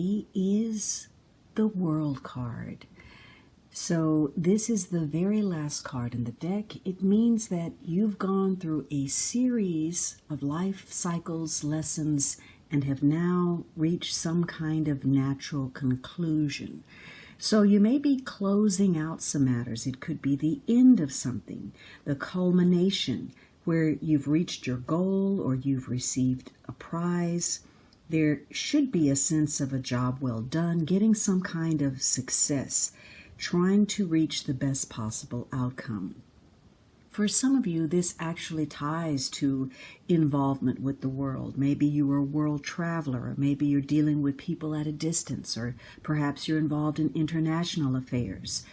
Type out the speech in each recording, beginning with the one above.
today is the World card. So this is the very last card in the deck. It means that you've gone through a series of life cycles, lessons, and have now reached some kind of natural conclusion. So you may be closing out some matters. It could be the end of something, the culmination, where you've reached your goal or you've received a prize. There should be a sense of a job well done, getting some kind of success, trying to reach the best possible outcome. For some of you, this actually ties to involvement with the world. Maybe you are a world traveler, or maybe you're dealing with people at a distance, or perhaps you're involved in international affairs.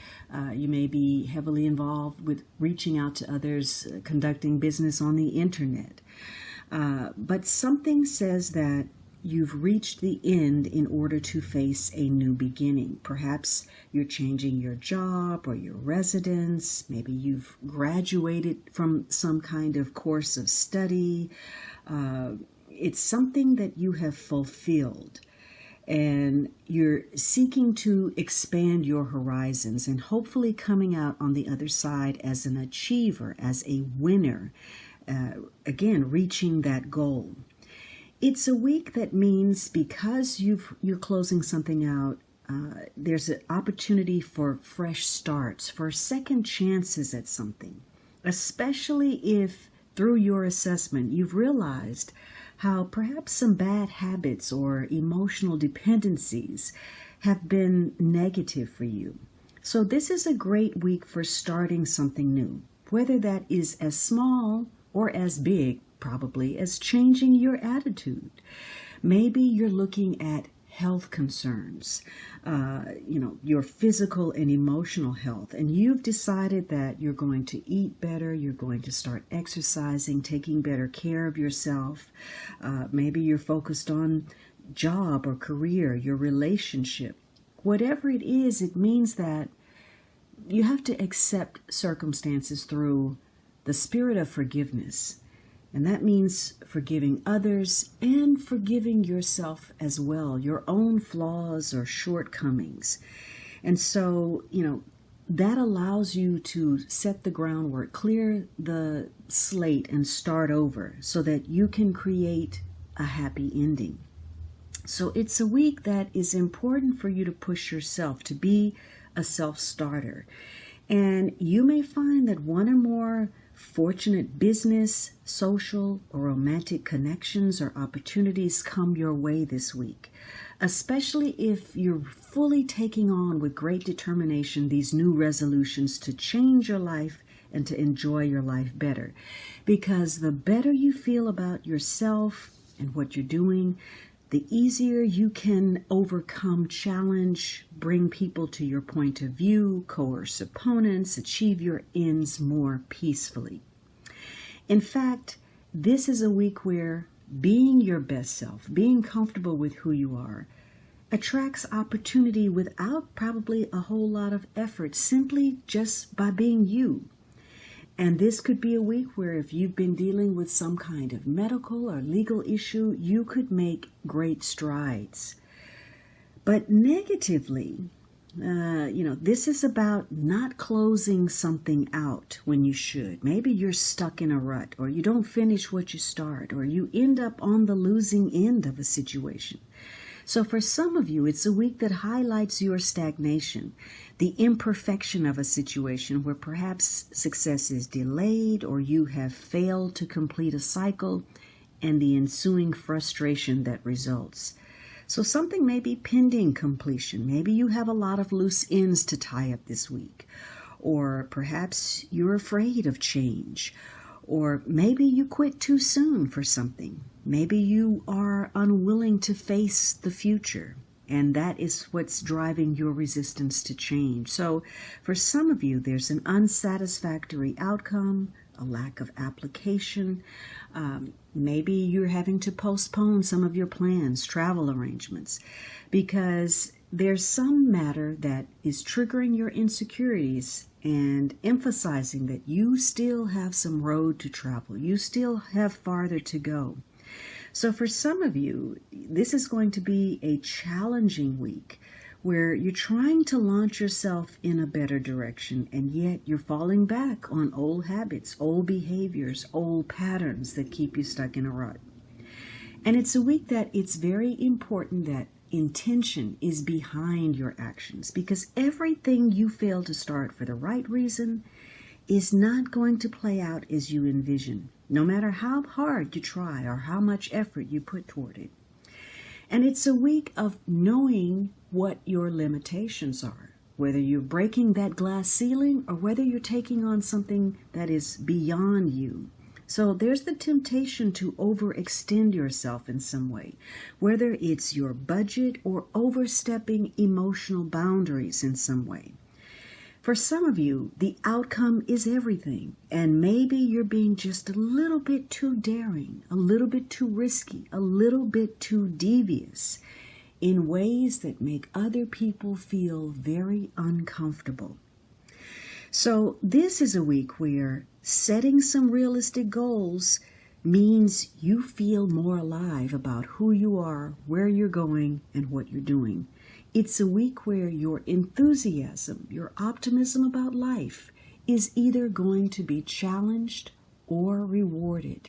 You may be heavily involved with reaching out to others, conducting business on the internet. But something says that you've reached the end in order to face a new beginning. Perhaps you're changing your job or your residence. Maybe you've graduated from some kind of course of study. It's something that you have fulfilled, and you're seeking to expand your horizons and hopefully coming out on the other side as an achiever, as a winner, again, reaching that goal. It's a week that means because you're closing something out, there's an opportunity for fresh starts, for second chances at something, especially if through your assessment you've realized how perhaps some bad habits or emotional dependencies have been negative for you. So this is a great week for starting something new, whether that is as small or as big, probably, as changing your attitude. Maybe you're looking at health concerns, your physical and emotional health, and you've decided that you're going to eat better, you're going to start exercising, taking better care of yourself. Maybe you're focused on job or career, your relationship. Whatever it is, it means that you have to accept circumstances through the spirit of forgiveness. And that means forgiving others and forgiving yourself as well, your own flaws or shortcomings. And so, that allows you to set the groundwork, clear the slate, and start over so that you can create a happy ending. So it's a week that is important for you to push yourself, to be a self-starter. And you may find that one or more fortunate business, social, or romantic connections or opportunities come your way this week, especially if you're fully taking on with great determination these new resolutions to change your life and to enjoy your life better. Because the better you feel about yourself and what you're doing, the easier you can overcome challenge, bring people to your point of view, coerce opponents, achieve your ends more peacefully. In fact, this is a week where being your best self, being comfortable with who you are, attracts opportunity without probably a whole lot of effort, simply just by being you. And this could be a week where if you've been dealing with some kind of medical or legal issue, you could make great strides. But negatively, this is about not closing something out when you should. Maybe you're stuck in a rut, or you don't finish what you start, or you end up on the losing end of a situation. So for some of you, it's a week that highlights your stagnation, the imperfection of a situation where perhaps success is delayed or you have failed to complete a cycle, and the ensuing frustration that results. So something may be pending completion. Maybe you have a lot of loose ends to tie up this week. Or perhaps you're afraid of change. Or maybe you quit too soon for something. Maybe you are unwilling to face the future, and that is what's driving your resistance to change. So for some of you, there's an unsatisfactory outcome, a lack of application. Maybe you're having to postpone some of your plans, travel arrangements, because there's some matter that is triggering your insecurities and emphasizing that you still have some road to travel. You still have farther to go. So for some of you, this is going to be a challenging week where you're trying to launch yourself in a better direction, and yet you're falling back on old habits, old behaviors, old patterns that keep you stuck in a rut. And it's a week that it's very important that intention is behind your actions, because everything you fail to start for the right reason is not going to play out as you envision, no matter how hard you try or how much effort you put toward it. And it's a week of knowing what your limitations are, whether you're breaking that glass ceiling or whether you're taking on something that is beyond you. So there's the temptation to overextend yourself in some way, whether it's your budget or overstepping emotional boundaries in some way. For some of you, the outcome is everything, and maybe you're being just a little bit too daring, a little bit too risky, a little bit too devious in ways that make other people feel very uncomfortable. So this is a week where setting some realistic goals means you feel more alive about who you are, where you're going, and what you're doing. It's a week where your enthusiasm, your optimism about life is either going to be challenged or rewarded.